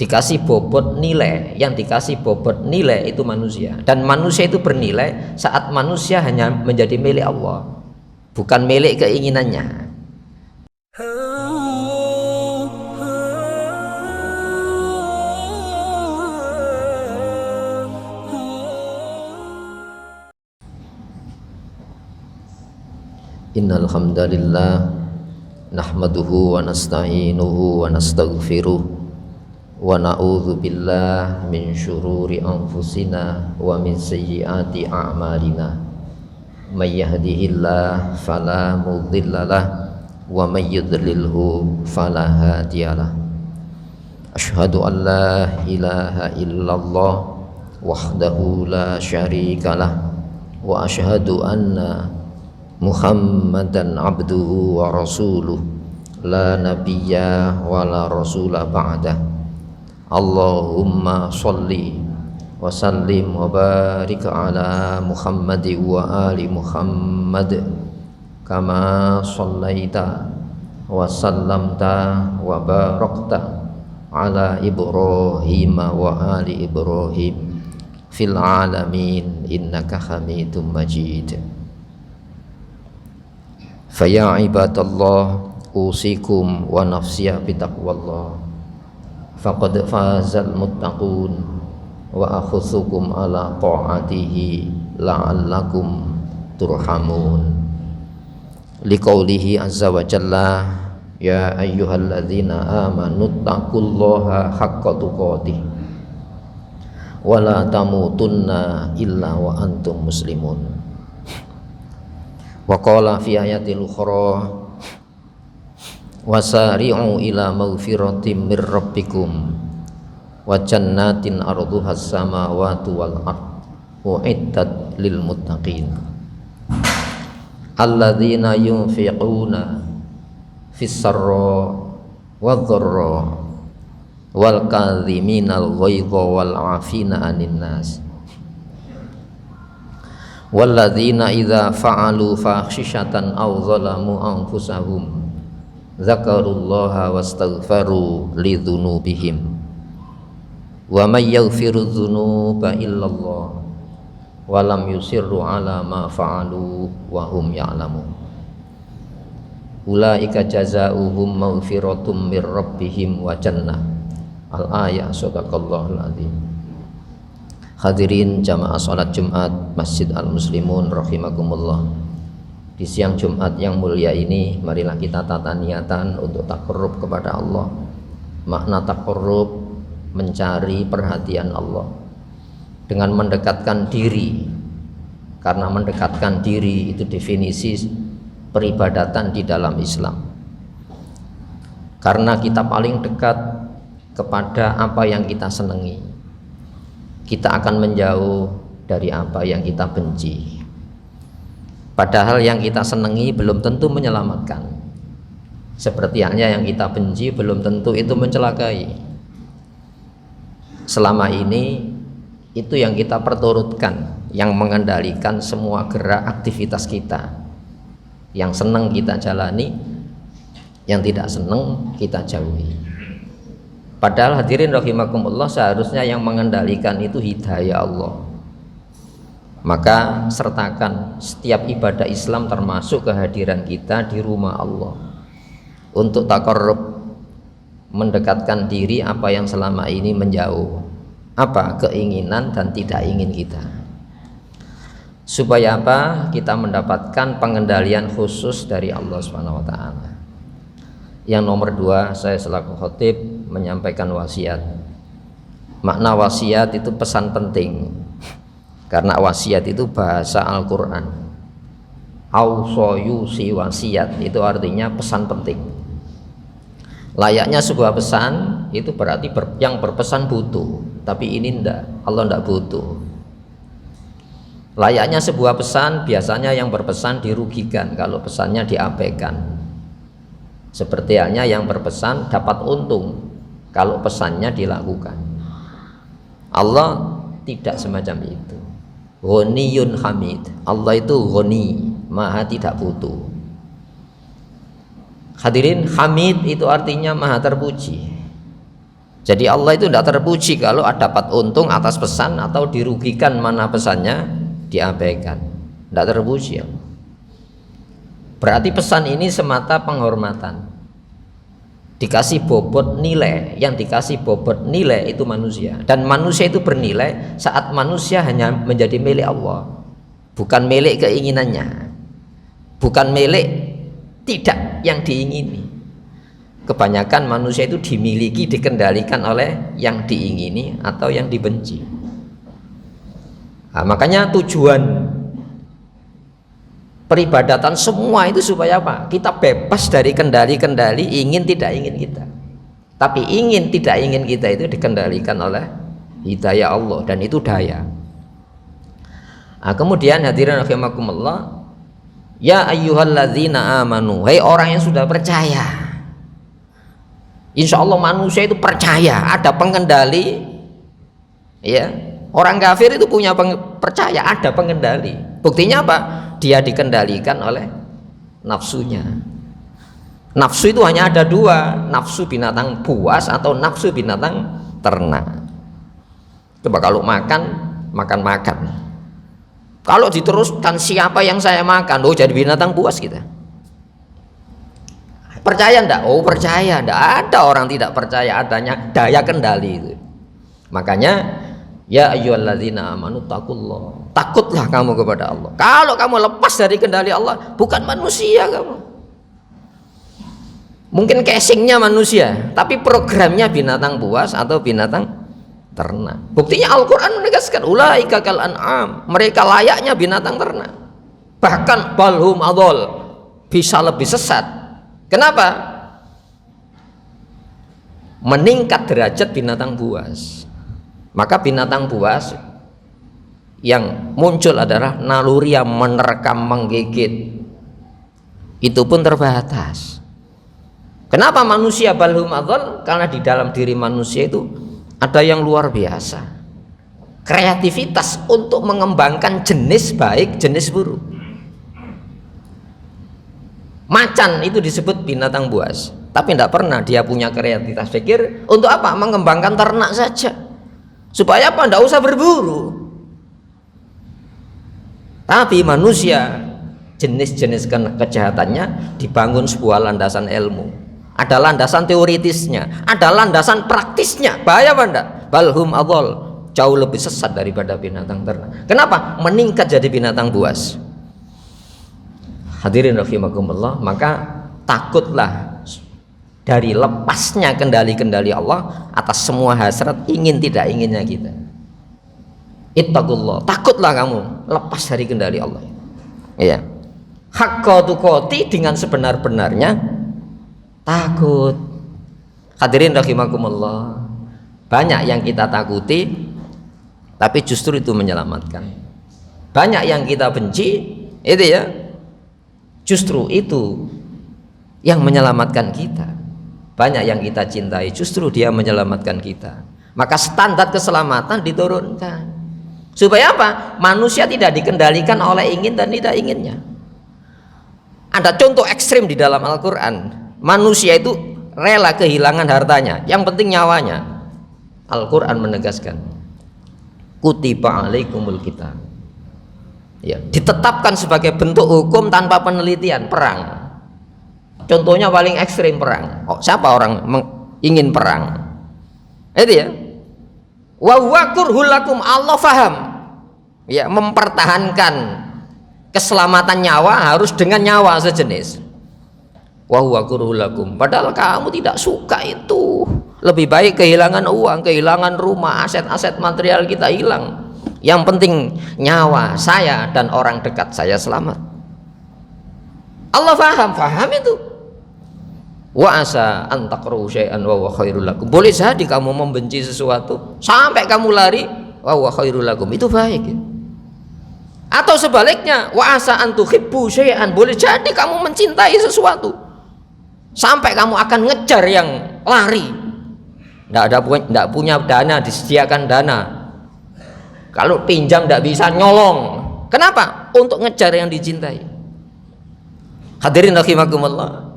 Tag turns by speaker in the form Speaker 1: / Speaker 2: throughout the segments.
Speaker 1: dikasih bobot nilai, yang dikasih bobot nilai itu manusia, dan manusia itu bernilai saat manusia hanya menjadi milik Allah, bukan milik keinginannya. Innal hamdalillah nahmaduhu wa nasta'inuhu wa nastaghfiruh wa na'udzu billahi min syururi anfusina wa min sayyiati a'malina. May yahdihillahu fala mudhillalah wa may yudlilhu fala hadiyalah. Asyhadu an la ilaha illallah wahdahu la syarikalah wa asyhadu anna Muhammadan abduhu wa rasuluh la nabiyya wa la rasula ba'dah. Allahumma sholli wa sallim wa barik ala Muhammad wa ali Muhammad kama shallaita wa sallamta wa barakta ala Ibrahim wa ali Ibrahim fil alamin innaka Hamidum Majid. Faya ibadallah usikum wa nafsiya bitaqwallah faqad fazal muttaqun wa akhusukum ala ta'atihi la'allakum turhamun. Liqaulihi azza wa jalla ya ayyuhalladzina amanu taqullaha haqqa tuqatih wa la tamutunna illa wa antum muslimun. Wa qala fi ayatil ukhra wasari'u ila maghfiratin mir rabbikum wa jannatin arduhas samawati wal ard uiddat lil muttaqin alladzina yunfiquna fis sarra wadh dharra wal kadhiminal ghaidha wal 'afina 'anil nas walladzina idza fa'alu fahisatan aw zalamu anfusahum dzakarullaha wastaghfaru lidzunubihim wa may yaghfiru dzunuba illallah wa lam yusirru ala ma fa'alu wa hum ya'lamun. Ulaika jazaohum maghfiratum mir rabbihim wa jannah. Al-ayah. Shadaqallahul azim. Hadirin jamaah salat Jumat Masjid Al-Muslimun rahimakumullah. Di siang Jumat yang mulia ini, marilah kita tata niatan untuk taqarrub kepada Allah. Makna taqarrub mencari perhatian Allah dengan mendekatkan diri, karena mendekatkan diri itu definisi peribadatan di dalam Islam. Karena kita paling dekat kepada apa yang kita senangi, kita akan menjauh dari apa yang kita benci. Padahal yang kita senangi belum tentu menyelamatkan, seperti halnya yang kita benci belum tentu itu mencelakai. Selama ini itu yang kita perturutkan, yang mengendalikan semua gerak aktivitas kita. Yang senang kita jalani, yang tidak senang kita jauhi. Padahal hadirin rahimakumullah, seharusnya yang mengendalikan itu hidayah Allah. Maka sertakan setiap ibadah Islam termasuk kehadiran kita di rumah Allah untuk taqarrub, mendekatkan diri apa yang selama ini menjauh, apa keinginan dan tidak ingin kita, supaya apa? Kita mendapatkan pengendalian khusus dari Allah Subhanahu wa taala. Yang nomor 2, saya selaku khatib menyampaikan wasiat. Makna wasiat itu pesan penting, karena wasiat itu bahasa Al-Quran. Ausoyusi wasiat itu artinya pesan penting. Layaknya sebuah pesan itu berarti yang berpesan butuh, tapi ini enggak, Allah enggak butuh. Layaknya sebuah pesan, biasanya yang berpesan dirugikan kalau pesannya diabaikan. Seperti halnya yang berpesan dapat untung kalau pesannya dilakukan. Allah tidak semacam itu. Ghaniyun hamid. Allah itu ghani, maha tidak butuh. Hadirin, hamid itu artinya maha terpuji. Jadi Allah itu tidak terpuji kalau dapat untung atas pesan atau dirugikan mana pesannya diabaikan. Tidak terpuji. Berarti pesan ini semata penghormatan. Dikasih bobot nilai, yang dikasih bobot nilai itu manusia. Dan manusia itu bernilai saat manusia hanya menjadi milik Allah, bukan milik keinginannya, bukan milik tidak yang diingini. Kebanyakan manusia itu dimiliki, dikendalikan oleh yang diingini atau yang dibenci. Nah, makanya tujuan peribadatan semua itu supaya apa? Kita bebas dari kendali-kendali ingin tidak ingin kita. Tapi ingin tidak ingin kita itu dikendalikan oleh hidayah Allah, dan itu daya. Nah, kemudian hadirin rahimakumullah, ya ayyuhalladzina amanu, hai orang yang sudah percaya. Insya Allah manusia itu percaya ada pengendali, ya. Orang kafir itu punya percaya ada pengendali. Buktinya apa? Dia dikendalikan oleh nafsunya. Nafsu itu hanya ada dua, nafsu binatang buas atau nafsu binatang ternak. Coba kalau makan. Kalau diteruskan siapa yang saya makan, oh jadi binatang buas kita. Percaya enggak? Oh percaya. Enggak ada orang tidak percaya adanya daya kendali itu. Makanya ya ayyuhalladzina amanu taqullah, takutlah kamu kepada Allah. Kalau kamu lepas dari kendali Allah, bukan manusia kamu. Mungkin casingnya manusia, tapi programnya binatang buas atau binatang ternak. Buktinya Al-Quran menegaskan ulaika kal an'am, mereka layaknya binatang ternak. Bahkan balhum adol, bisa lebih sesat. Kenapa? Meningkat derajat binatang buas. Maka binatang buas yang muncul adalah naluri yang menerkam, menggigit, itu pun terbatas. Kenapa manusia balhum adol? Karena di dalam diri manusia itu ada yang luar biasa, kreativitas untuk mengembangkan jenis baik, jenis buruk. Macan itu disebut binatang buas, tapi tidak pernah dia punya kreativitas pikir untuk apa? Mengembangkan ternak saja, supaya apa? Tidak usah berburu. Tapi manusia jenis-jenis kejahatannya dibangun sebuah landasan ilmu, ada landasan teoritisnya, ada landasan praktisnya. Bahaya apa enggak? Balhum adol, jauh lebih sesat daripada binatang ternak. Kenapa? Meningkat jadi binatang buas. Hadirin rahimakumullah, maka takutlah dari lepasnya kendali-kendali Allah atas semua hasrat ingin tidak inginnya kita. Ittaqullah, takutlah kamu lepas dari kendali Allah. Iya. Haqqa tuqati, dengan sebenar-benarnya takut. Hadirin rahimakumullah, banyak yang kita takuti tapi justru itu menyelamatkan. Banyak yang kita benci, itu ya, justru itu yang menyelamatkan kita. Banyak yang kita cintai, justru dia menyelamatkan kita. Maka standar keselamatan diturunkan supaya apa? Manusia tidak dikendalikan oleh ingin dan tidak inginnya. Ada contoh ekstrim di dalam Al-Quran. Manusia itu rela kehilangan hartanya, yang penting nyawanya. Al-Quran menegaskan kutiba alaikumul kitab, ya, ditetapkan sebagai bentuk hukum tanpa penelitian, perang. Contohnya paling ekstrim perang. Oh, siapa orang ingin perang? Itu ya. Wa huwa kurhul lakum, Allah faham. Ya, mempertahankan keselamatan nyawa harus dengan nyawa sejenis. Wa huwa kurhul lakum, padahal kamu tidak suka itu. Lebih baik kehilangan uang, kehilangan rumah, aset-aset material kita hilang. Yang penting nyawa saya dan orang dekat saya selamat. Allah faham itu. Wa asa an takrahu syai'an wa huwa khairul lakum. Boleh jadi kamu membenci sesuatu sampai kamu lari, wa huwa khairul lakum, itu baik. Atau sebaliknya, wa asa an tuhibbu syai'an, boleh jadi kamu mencintai sesuatu sampai kamu akan ngejar yang lari. Tidak punya dana, disediakan dana. Kalau pinjam tidak bisa, nyolong. Kenapa? Untuk ngejar yang dicintai. Hadirin rahimakumullah,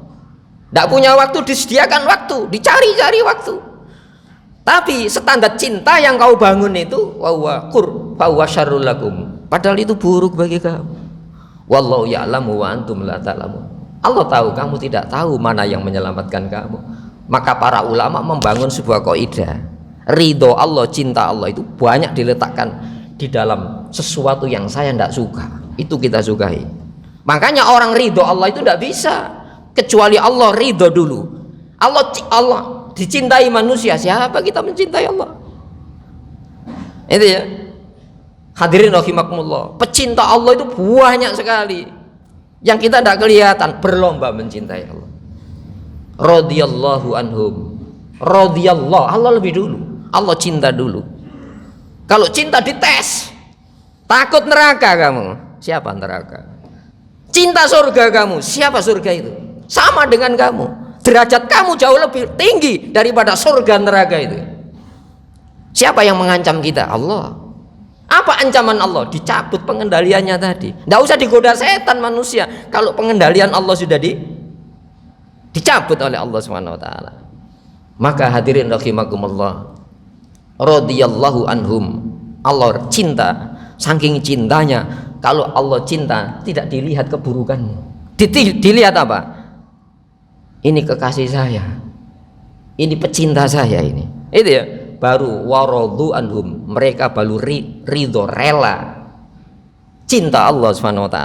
Speaker 1: tidak punya waktu, disediakan waktu, dicari-cari waktu. Tapi standar cinta yang kau bangun itu wa syarrul lakum. Padahal itu buruk bagi kamu. Wallahu ya'lamu wa antum la ta'lamun. Allah tahu, kamu tidak tahu mana yang menyelamatkan kamu. Maka para ulama membangun sebuah kaidah. Ridho Allah, cinta Allah itu banyak diletakkan di dalam sesuatu yang saya tidak suka, itu kita sukai. Makanya orang ridho Allah itu tidak bisa kecuali Allah ridho dulu. Allah dicintai manusia, siapa kita mencintai Allah? Itu ya. Hadirin rahimakumullah, pecinta Allah itu banyak sekali yang kita tidak kelihatan, berlomba mencintai Allah. Radhiyallahu anhum. Radhiyallahu, Allah lebih dulu. Allah cinta dulu. Kalau cinta dites, takut neraka kamu, siapa neraka? Cinta surga kamu, siapa surga itu? Sama dengan kamu, derajat kamu jauh lebih tinggi daripada surga neraka itu. Siapa yang mengancam kita? Allah. Apa ancaman Allah? Dicabut pengendaliannya tadi. Tidak usah digoda setan manusia kalau pengendalian Allah sudah dicabut oleh Allah SWT. Maka hadirin rahimakumullah, radhiyallahu anhum, Allah cinta, saking cintanya. Kalau Allah cinta tidak dilihat keburukanmu, dilihat apa? Ini kekasih saya, ini pecinta saya, ini itu ya. Baru waradu anhum, mereka baru ridho, rela cinta Allah SWT.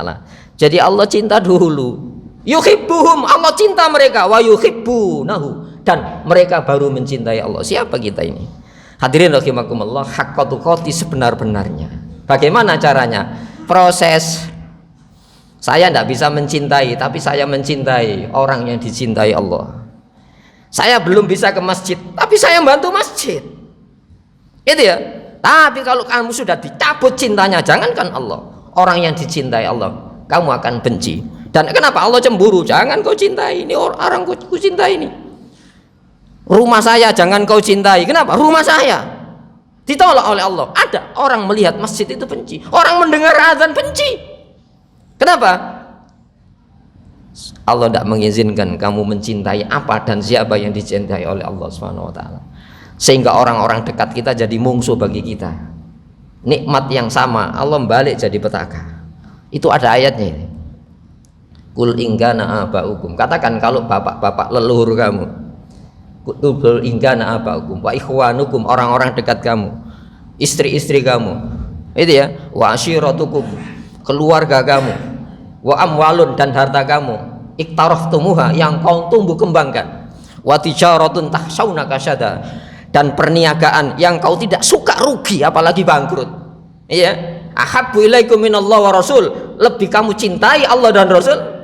Speaker 1: Jadi Allah cinta dulu, yuhibbuhum, Allah cinta mereka, wa yuhibbunahu, dan mereka baru mencintai Allah. Siapa kita ini? Hadirin rahimakumullah, haqqa tuqati, sebenar-benarnya. Bagaimana caranya? Proses. Saya tidak bisa mencintai, tapi saya mencintai orang yang dicintai Allah. Saya belum bisa ke masjid, tapi saya bantu masjid. Itu ya. Tapi kalau kamu sudah dicabut cintanya, jangankan Allah, orang yang dicintai Allah, kamu akan benci. Dan kenapa Allah cemburu? Jangan kau cintai ini orang, ku cintai ini. Rumah saya jangan kau cintai. Kenapa? Rumah saya ditolak oleh Allah. Ada orang melihat masjid itu benci, orang mendengar azan benci. Kenapa? Allah tidak mengizinkan kamu mencintai apa dan siapa yang dicintai oleh Allah SWT. Sehingga orang-orang dekat kita jadi musuh bagi kita. Nikmat yang sama Allah balik jadi petaka. Itu ada ayatnya ini. Kul ingkana abaukum, katakan kalau bapak-bapak leluhur kamu, kul ingkana abaukum wa ikhwanukum, orang-orang dekat kamu, istri-istri kamu, itu ya, wa ashiratukum, keluarga kamu, wa amwalun, dan harta kamu, iktaraftumuha, yang kau tumbuh kembangkan, wa tijaratun tahsawna kasyada, dan perniagaan yang kau tidak suka rugi apalagi bangkrut. Iya, ahabbu ilaikum minallah wa rasul, lebih kamu cintai Allah dan Rasul.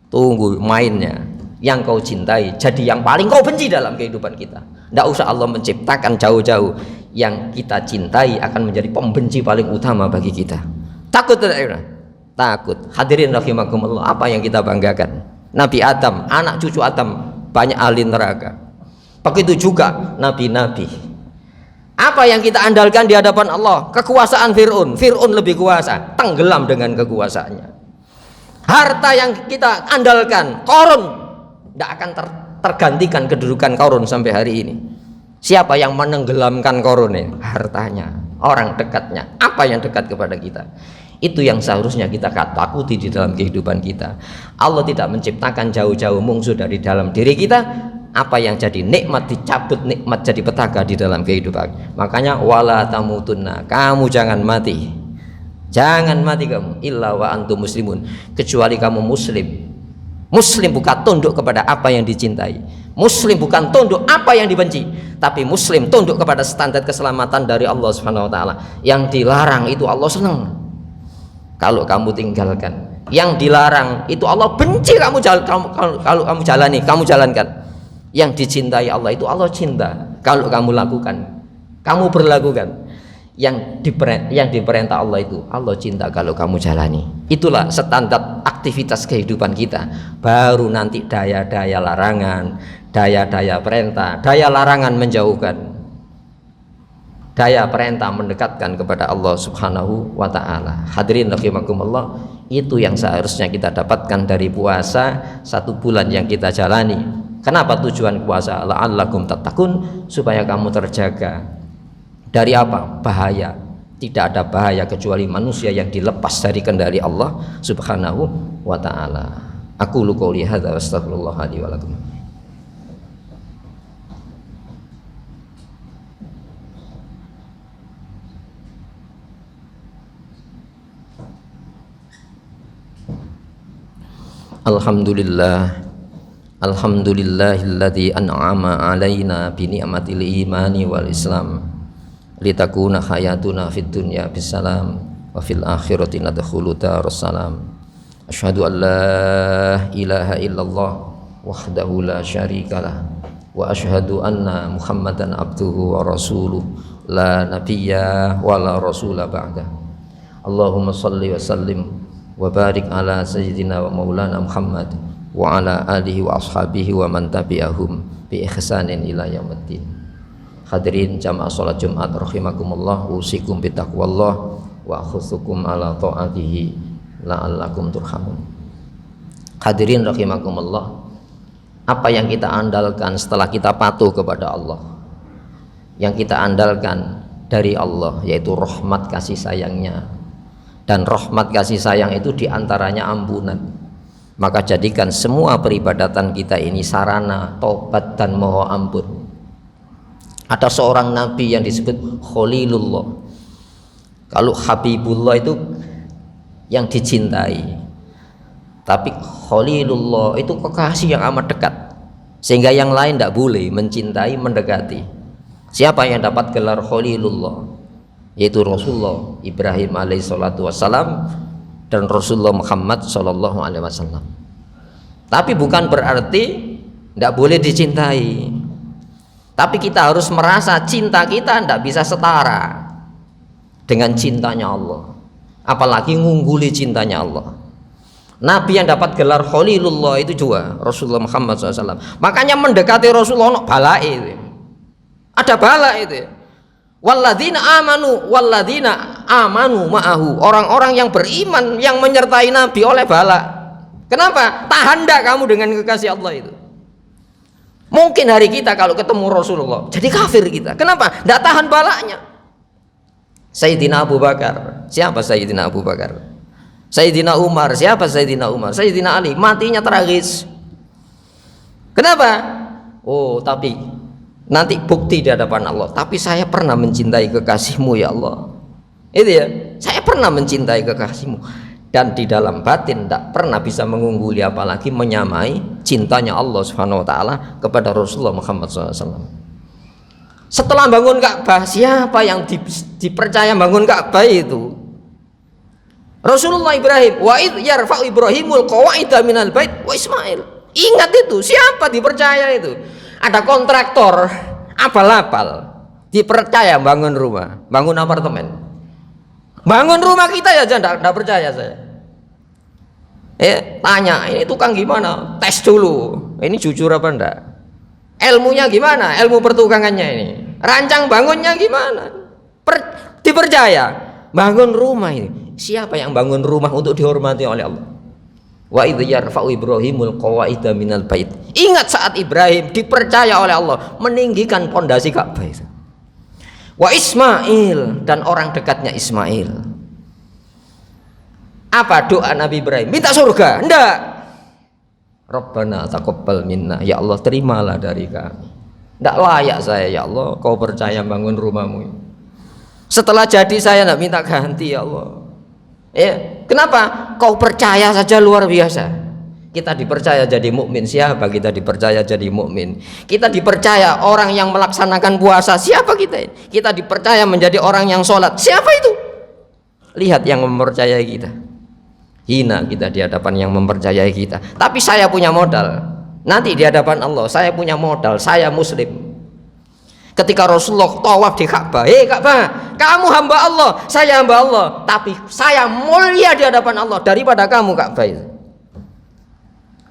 Speaker 1: Tunggu mainnya. Yang kau cintai jadi yang paling kau benci dalam kehidupan kita. Tidak usah Allah menciptakan jauh-jauh, yang kita cintai akan menjadi pembenci paling utama bagi kita. Takut tidak? Takut. Hadirin rahimakumullah, apa yang kita banggakan? Nabi Adam, anak cucu Adam banyak ahli neraka. Begitu juga nabi-nabi. Apa yang kita andalkan di hadapan Allah? Kekuasaan Fir'aun. Fir'aun lebih kuasa, tenggelam dengan kekuasaannya. Harta yang kita andalkan, Qarun, tidak akan tergantikan kedudukan Qarun sampai hari ini. Siapa yang menenggelamkan Qarun ini? Hartanya, orang dekatnya. Apa yang dekat kepada kita? Itu yang seharusnya kita takuti di dalam kehidupan kita. Allah tidak menciptakan jauh-jauh musuh dari dalam diri kita. Apa yang jadi nikmat dicabut, nikmat jadi petaka di dalam kehidupan. Makanya wala tamutunna, kamu jangan mati. Jangan mati kamu illa wa antum muslimun, kecuali kamu muslim. Muslim bukan tunduk kepada apa yang dicintai, muslim bukan tunduk apa yang dibenci, tapi muslim tunduk kepada standar keselamatan dari Allah Subhanahu wa taala. Yang dilarang itu Allah senang kalau kamu tinggalkan, yang dilarang itu Allah benci kalau kamu jalani, kamu jalankan. Yang dicintai Allah itu Allah cinta kalau kamu lakukan, kamu berlakukan. Yang diperintah Allah itu Allah cinta kalau kamu jalani. Itulah standar aktivitas kehidupan kita. Baru nanti daya-daya larangan, daya-daya perintah, daya larangan menjauhkan, daya perintah mendekatkan kepada Allah Subhanahu wa ta'ala. Hadirin rahimakumullah, itu yang seharusnya kita dapatkan dari puasa 1 bulan yang kita jalani. Kenapa tujuan puasa? La'allakum tattaqun, supaya kamu terjaga dari apa? Bahaya. Tidak ada bahaya kecuali manusia yang dilepas dari kendali Allah Subhanahu wa taala. Aku qouli hadza wa astaghfirullah li wa lakum. Alhamdulillahilladzi an'ama 'alaina bi ni'matil imani wal islam litakuna hayatuna fid dunya bisalam wa fil akhirati nadkhulu darussalam. Asyhadu an la ilaha illallah wahdahu la syarikalah wa asyhadu anna Muhammadan abduhu wa rasuluh la nabiyya wa la rasula ba'da. Allahumma shalli wa sallim wa barik ala sayyidina wa maulana Muhammad wa ala alihi wa ashabihi wa man tabi'ahum bi ihsanin ila yaumiddin. Hadirin jamaah salat Jumat rahimakumullah, usikum bi taqwallah wa akhusukum ala taatihi la'allakum turhamun. Hadirin rahimakumullah, apa yang kita andalkan setelah kita patuh kepada Allah? Yang kita andalkan dari Allah yaitu rahmat kasih sayangnya. Dan rahmat kasih sayang itu diantaranya ampunan. Maka jadikan semua peribadatan kita ini sarana taubat dan mohon ampun. Ada seorang nabi yang disebut Khalilullah. Kalau Habibullah itu yang dicintai, tapi Khalilullah itu kekasih yang amat dekat, sehingga yang lain tidak boleh mencintai, mendekati. Siapa yang dapat gelar Khalilullah? Yaitu Rasulullah Ibrahim alaihissalatu wassalam dan Rasulullah Muhammad sallallahu alaihi wasallam. Tapi bukan berarti tidak boleh dicintai. Tapi kita harus merasa cinta kita tidak bisa setara dengan cintanya Allah. Apalagi ngungguli cintanya Allah. Nabi yang dapat gelar Khalilullah itu juga Rasulullah Muhammad SAW. Makanya mendekati Rasulullah balai itu. Ada balai itu. Walladzina amanu ma'ahu, orang-orang yang beriman yang menyertai Nabi oleh bala. Kenapa? Tahan ndak kamu dengan kekasih Allah itu? Mungkin hari kita kalau ketemu Rasulullah jadi kafir kita. Kenapa? Ndak tahan balanya. Sayyidina Abu Bakar, siapa Sayyidina Abu Bakar? Sayyidina Umar, siapa Sayyidina Umar? Sayyidina Ali, matinya tragis. Kenapa? Oh, tapi nanti bukti di hadapan Allah. Tapi saya pernah mencintai kekasihmu ya Allah. Itu ya, saya pernah mencintai kekasihmu. Dan di dalam batin tidak pernah bisa mengungguli apalagi menyamai cintanya Allah Subhanahu wa taala kepada Rasulullah Muhammad SAW. Setelah bangun Ka'bah, siapa yang dipercaya bangun Ka'bah itu? Rasulullah Ibrahim. Wa id yarfa'u Ibrahimul qawaida minal bait wa Ismail. Ingat itu, siapa dipercaya itu? Ada kontraktor apal-apal dipercaya bangun rumah, bangun apartemen, bangun rumah kita ya jangan tidak percaya saya. Tanya ini tukang gimana, tes dulu ini jujur apa enggak, ilmunya gimana, ilmu pertukangannya ini, rancang bangunnya gimana, dipercaya. Bangun rumah ini, siapa yang bangun rumah untuk dihormati oleh Allah? Wa idh yarfa'u Ibrahimul qawaida minal bait. Ingat saat Ibrahim dipercaya oleh Allah meninggikan pondasi Ka'bah itu. Wa Ismail, dan orang dekatnya Ismail. Apa doa Nabi Ibrahim? Minta surga? Enggak. Rabbana taqabbal minna, ya Allah terimalah dari kami. Enggak layak saya ya Allah kau percaya bangun rumahmu. Setelah jadi saya enggak minta ganti ya Allah. Kenapa? Kau percaya saja luar biasa. Kita dipercaya jadi mukmin, siapa kita dipercaya jadi mukmin? Kita dipercaya orang yang melaksanakan puasa, siapa kita? Kita dipercaya menjadi orang yang sholat, siapa itu? Lihat yang mempercayai kita. Hina kita di hadapan yang mempercayai kita. Tapi saya punya modal. Nanti di hadapan Allah saya punya modal, saya muslim. Ketika Rasulullah tawaf di Ka'bah, Ka'bah, kamu hamba Allah, saya hamba Allah, tapi saya mulia di hadapan Allah daripada kamu Ka'bah itu.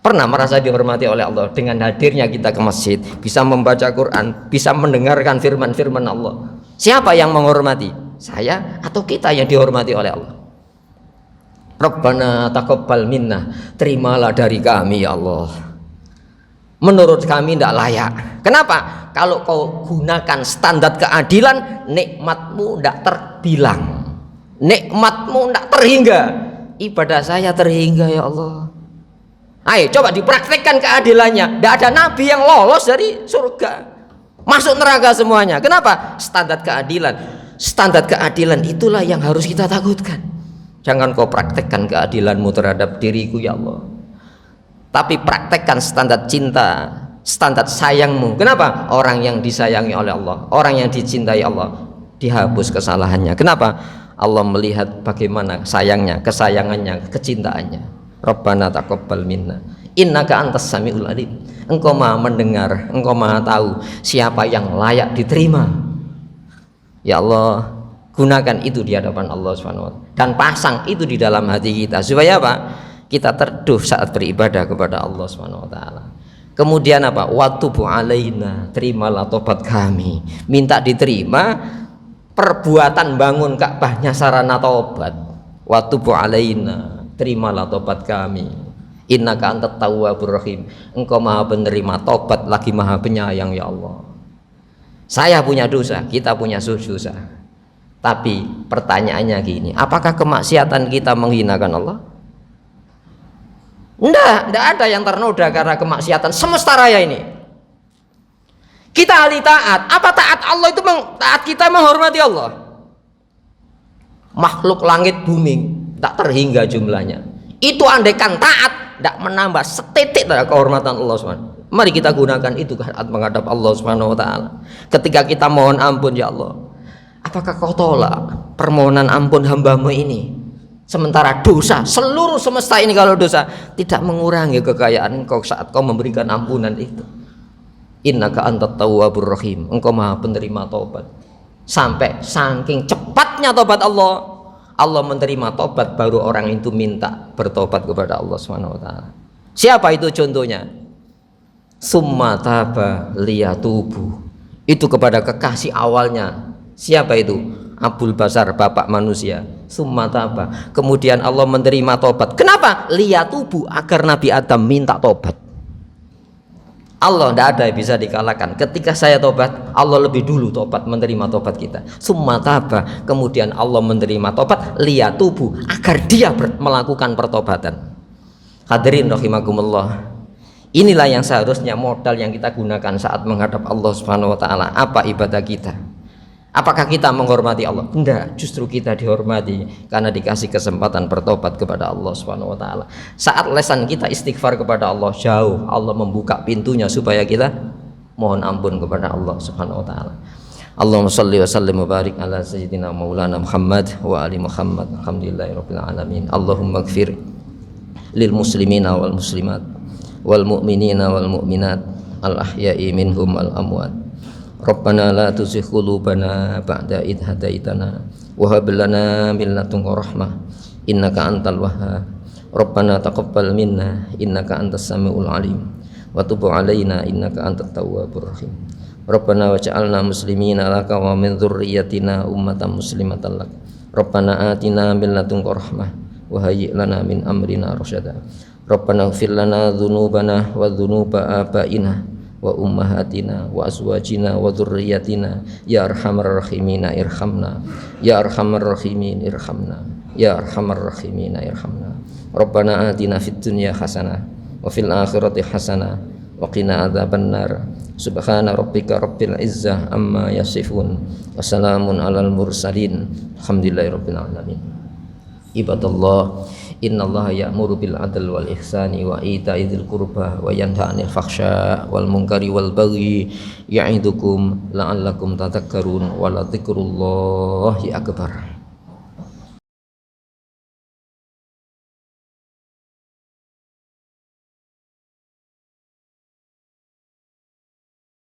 Speaker 1: Pernah merasa dihormati oleh Allah dengan hadirnya kita ke masjid, bisa membaca Quran, bisa mendengarkan firman-firman Allah. Siapa yang menghormati? Saya atau kita yang dihormati oleh Allah? Rabbana taqabbal minna, terimalah dari kami ya Allah. menurut kami tidak layak. Kenapa? Kalau kau gunakan standar keadilan, nikmatmu tidak terbilang, nikmatmu tidak terhingga, ibadah saya terhingga ya Allah. Ayo coba dipraktekkan keadilannya. Tidak ada nabi yang lolos dari surga, masuk neraka semuanya. Kenapa? Standar keadilan. Standar keadilan itulah yang harus kita takutkan. Jangan kau praktekkan keadilanmu terhadap diriku ya Allah, tapi praktekkan standar cinta, standar sayangmu. Kenapa? Orang yang disayangi oleh Allah, orang yang dicintai Allah, dihapus kesalahannya. Kenapa? Allah melihat bagaimana sayangnya, kesayangannya, kecintaannya. Rabbana taqabbal minna innaka antas samiul alim. Engkau maha mendengar, engkau maha tahu siapa yang layak diterima. Ya Allah, gunakan itu di hadapan Allah SWT, dan pasang itu di dalam hati kita supaya apa? Kita terduh saat beribadah kepada Allah SWT. Kemudian apa? Watubu alaina, terimalah tobat kami. Minta diterima perbuatan bangun Ka'bahnya sarana tobat. Watubu alaina, terimalah tobat kami. Innaka antat tawwabur rahim. Engkau maha penerima tobat lagi maha penyayang ya Allah. Saya punya dosa, kita punya dosa. Tapi pertanyaannya gini, apakah kemaksiatan kita menghinakan Allah? Tidak ada yang ternoda karena kemaksiatan semesta raya ini. Kita ahli taat. Apa taat Allah itu taat kita menghormati Allah? Makhluk langit bumi tak terhingga jumlahnya. Itu andaikan taat tidak menambah setitik dari kehormatan Allah SWT. Mari kita gunakan itu saat menghadap Allah SWT. Ketika kita mohon ampun, ya Allah, apakah kau tolak permohonan ampun hambamu ini? Sementara dosa seluruh semesta ini, kalau dosa tidak mengurangi kekayaan kau saat kau memberikan ampunan itu. Innaka antat tawwabur rahim. Engkau maha penerima taubat. Sampai saking cepatnya taubat Allah, Allah menerima taubat baru orang itu minta bertobat kepada Allah SWT. Siapa itu contohnya? Summa taba liyatubu. Itu kepada kekasih awalnya. Siapa itu? Abul Basar, bapak manusia. Summa taba. Kemudian Allah menerima tobat. Kenapa? Liyatubu, agar Nabi Adam minta tobat. Allah tidak ada yang bisa dikalahkan. Ketika saya tobat, Allah lebih dulu tobat, menerima tobat kita. Summa taba. Kemudian Allah menerima tobat liyatubu, agar dia melakukan pertobatan. Hadirin rahimakumullah. Inilah yang seharusnya modal yang kita gunakan saat menghadap Allah Subhanahu wa taala. Apa ibadah kita? Apakah kita menghormati Allah? Tidak, justru kita dihormati karena dikasih kesempatan bertobat kepada Allah Subhanahu wa taala. Saat lesan kita istighfar kepada Allah, jauh Allah membuka pintunya supaya kita mohon ampun kepada Allah Subhanahu wa taala. Allahumma shalli wa sallim wa barik ala sayyidina maulana Muhammad wa ali Muhammad. Alhamdulillahirabbil alamin. Allahumma ighfir lil muslimina wal muslimat wal mu'minina wal mu'minat al ahya'i minhum al amwat. Rabbana la tuzigh qulubana ba'da idh hadaitana wa hab lana min ladunka rahmah innaka antal wahhab. Rabbana taqabbal minna innaka antas samiul alim wa tub alaina innaka antat tawwabur rahim. Rabbana waj'alna muslimina laka wa min dzurriyyatina ummatan muslimatan lak. Rabbana atina min ladunka rahmah wa hayyi' lana min amrina rasyada. Rabbana ighfir lana dzunubana wa dzunuba abaina wa ummahatina wa azwajina wa dzurriyyatina ya arhamar rahimin irhamna ya arhamar rahimin irhamna ya arhamar rahimin irhamna. Rabbana atina fid dunya hasanah wa fil akhirati hasanah wa qina adzabannar. Subhana rabbika rabbil izzah amma yasifun wa salamun alal mursalin alhamdulillahirabbil alamin. Ibadallah, innallaha ya'muru bil adl wal ihsani wa ita'i dzil qurba wa yanha 'anil fakhsya wal munkari wal baghi ya'idukum la'allakum tadhakkarun wa la dzikrullahi akbar.